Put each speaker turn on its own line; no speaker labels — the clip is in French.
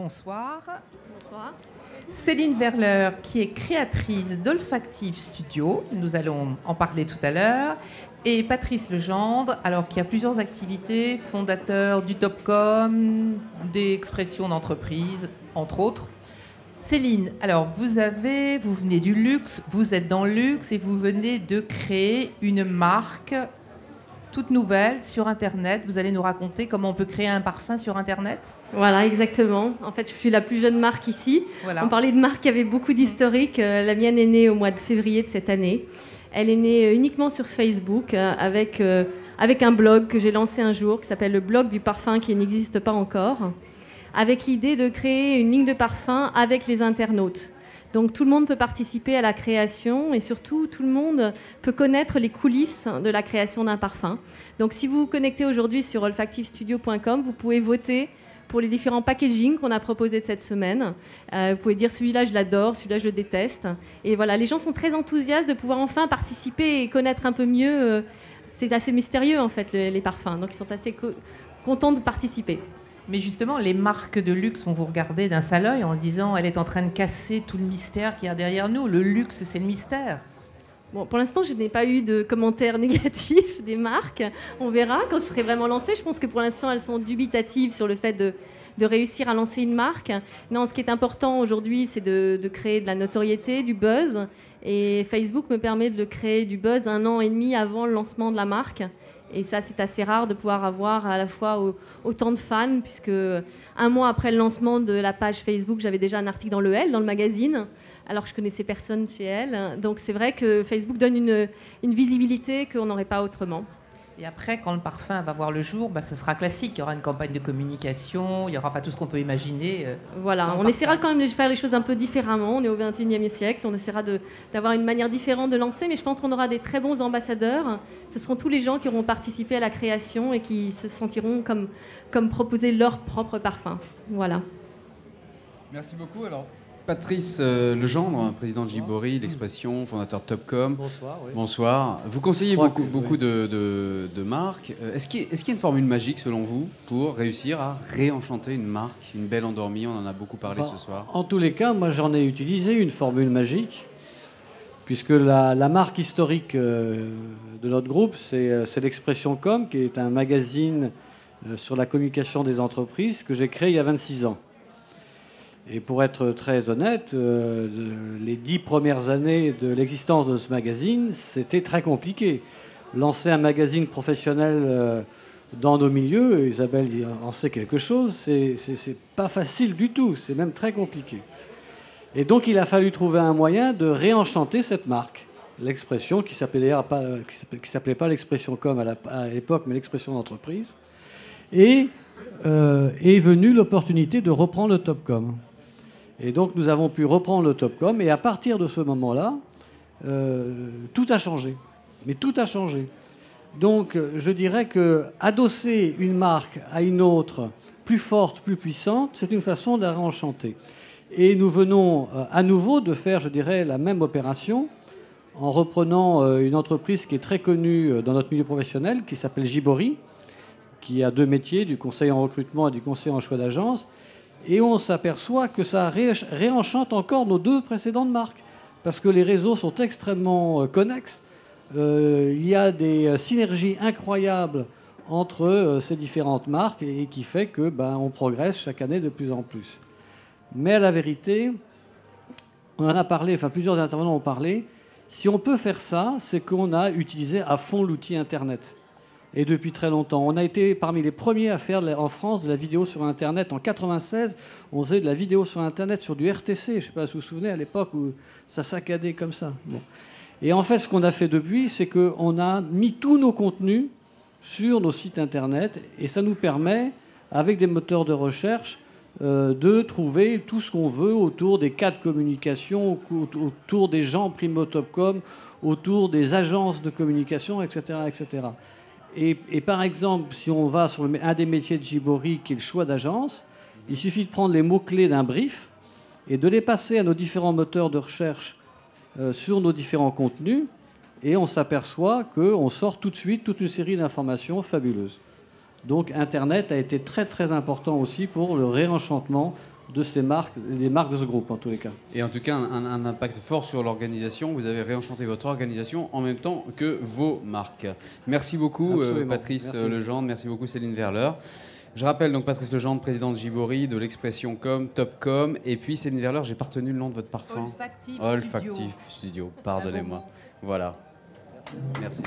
bonsoir.
Bonsoir.
Céline Verleur, qui est créatrice d'Olfactive Studio, nous allons en parler tout à l'heure, et Patrice Legendre, alors qui a plusieurs activités, fondateur du Topcom, des expressions d'entreprise, entre autres. Céline, alors vous venez du luxe, vous êtes dans le luxe et vous venez de créer une marque toute nouvelle sur Internet. Vous allez nous raconter comment on peut créer un parfum sur Internet ?
Voilà, exactement. En fait, je suis la plus jeune marque ici.
Voilà.
On parlait de marques qui avaient beaucoup d'historique. La mienne est née au mois de février de cette année. Elle est née uniquement sur Facebook avec un blog que j'ai lancé un jour qui s'appelle le blog du parfum qui n'existe pas encore, avec l'idée de créer une ligne de parfum avec les internautes. Donc tout le monde peut participer à la création et surtout tout le monde peut connaître les coulisses de la création d'un parfum. Donc si vous vous connectez aujourd'hui sur olfactivestudio.com, vous pouvez voter pour les différents packaging qu'on a proposés de cette semaine. Vous pouvez dire celui-là je l'adore, celui-là je le déteste. Et voilà, les gens sont très enthousiastes de pouvoir enfin participer et connaître un peu mieux. C'est assez mystérieux en fait les parfums, donc ils sont assez contents de participer.
Mais justement, les marques de luxe vont vous regarder d'un sale œil en se disant elle est en train de casser tout le mystère qu'il y a derrière nous. Le luxe, c'est le mystère.
Bon, pour l'instant, je n'ai pas eu de commentaires négatifs des marques. On verra quand je serai vraiment lancée. Je pense que pour l'instant, elles sont dubitatives sur le fait de réussir à lancer une marque. Non, ce qui est important aujourd'hui, c'est de créer de la notoriété, du buzz. Et Facebook me permet de créer du buzz 1 an et demi avant le lancement de la marque. Et ça, c'est assez rare de pouvoir avoir à la fois autant de fans, puisque 1 mois après le lancement de la page Facebook, j'avais déjà un article dans le Elle, dans le magazine, alors que je connaissais personne chez Elle. Donc c'est vrai que Facebook donne une visibilité qu'on n'aurait pas autrement.
Et après, quand le parfum va voir le jour, ce sera classique. Il y aura une campagne de communication, il y aura pas tout ce qu'on peut imaginer.
Voilà, on essaiera quand même de faire les choses un peu différemment. On est au XXIe siècle, on essaiera d'avoir une manière différente de lancer, mais je pense qu'on aura des très bons ambassadeurs. Ce seront tous les gens qui auront participé à la création et qui se sentiront comme proposer leur propre parfum. Voilà.
Merci beaucoup. Alors, Patrice Legendre, président de Gibori, l'Expression, fondateur de Topcom.
Bonsoir. Oui.
Bonsoir. Vous conseillez beaucoup de marques. Est-ce qu'il y a une formule magique, selon vous, pour réussir à réenchanter une marque, une belle endormie? On en a beaucoup parlé ce soir.
En tous les cas, moi, j'en ai utilisé une formule magique, puisque la marque historique de notre groupe, c'est l'Expression.com, qui est un magazine sur la communication des entreprises que j'ai créé il y a 26 ans. Et pour être très honnête, les 10 premières années de l'existence de ce magazine, c'était très compliqué. Lancer un magazine professionnel dans nos milieux, Isabelle en sait quelque chose, c'est pas facile du tout, c'est même très compliqué. Et donc il a fallu trouver un moyen de réenchanter cette marque. L'Expression, qui s'appelait d'ailleurs pas l'Expression.com à l'époque, mais l'Expression d'entreprise. Et est venue l'opportunité de reprendre le Topcom. Et donc nous avons pu reprendre le Topcom, et à partir de ce moment-là, tout a changé. Mais tout a changé. Donc je dirais que adosser une marque à une autre, plus forte, plus puissante, c'est une façon de la réenchanter. Et nous venons à nouveau de faire, je dirais, la même opération en reprenant une entreprise qui est très connue dans notre milieu professionnel, qui s'appelle Gibori, qui a 2 métiers, du conseil en recrutement et du conseil en choix d'agence. Et on s'aperçoit que ça réenchante encore nos 2 précédentes marques, parce que les réseaux sont extrêmement connexes. Il y a des synergies incroyables entre ces différentes marques et qui fait que on progresse chaque année de plus en plus. Mais à la vérité, on en a parlé, plusieurs intervenants ont parlé, si on peut faire ça, c'est qu'on a utilisé à fond l'outil Internet. Et depuis très longtemps. On a été parmi les premiers à faire en France de la vidéo sur Internet. En 1996, on faisait de la vidéo sur Internet sur du RTC. Je ne sais pas si vous vous souvenez, à l'époque où ça saccadait comme ça. Bon. Et en fait, ce qu'on a fait depuis, c'est qu'on a mis tous nos contenus sur nos sites Internet. Et ça nous permet, avec des moteurs de recherche, de trouver tout ce qu'on veut autour des cas de communication, autour des gens Primo Topcom, autour des agences de communication, etc., etc. Et par exemple, si on va sur un des métiers de Gibori, qui est le choix d'agence, il suffit de prendre les mots-clés d'un brief et de les passer à nos différents moteurs de recherche sur nos différents contenus, et on s'aperçoit qu'on sort tout de suite toute une série d'informations fabuleuses. Donc Internet a été très très important aussi pour le réenchantement de ces marques, des marques de ce groupe en tous les cas.
Et en tout cas, un impact fort sur l'organisation. Vous avez réenchanté votre organisation en même temps que vos marques. Merci beaucoup, Patrice Legendre. Merci beaucoup, Céline Verleur. Je rappelle donc Patrice Legendre, président de Gibori, de l'Expression Com, Topcom. Et puis Céline Verleur, j'ai pas retenu le nom de votre parfum.
Olfactive
Studio. Pardonnez-moi. Voilà. Merci.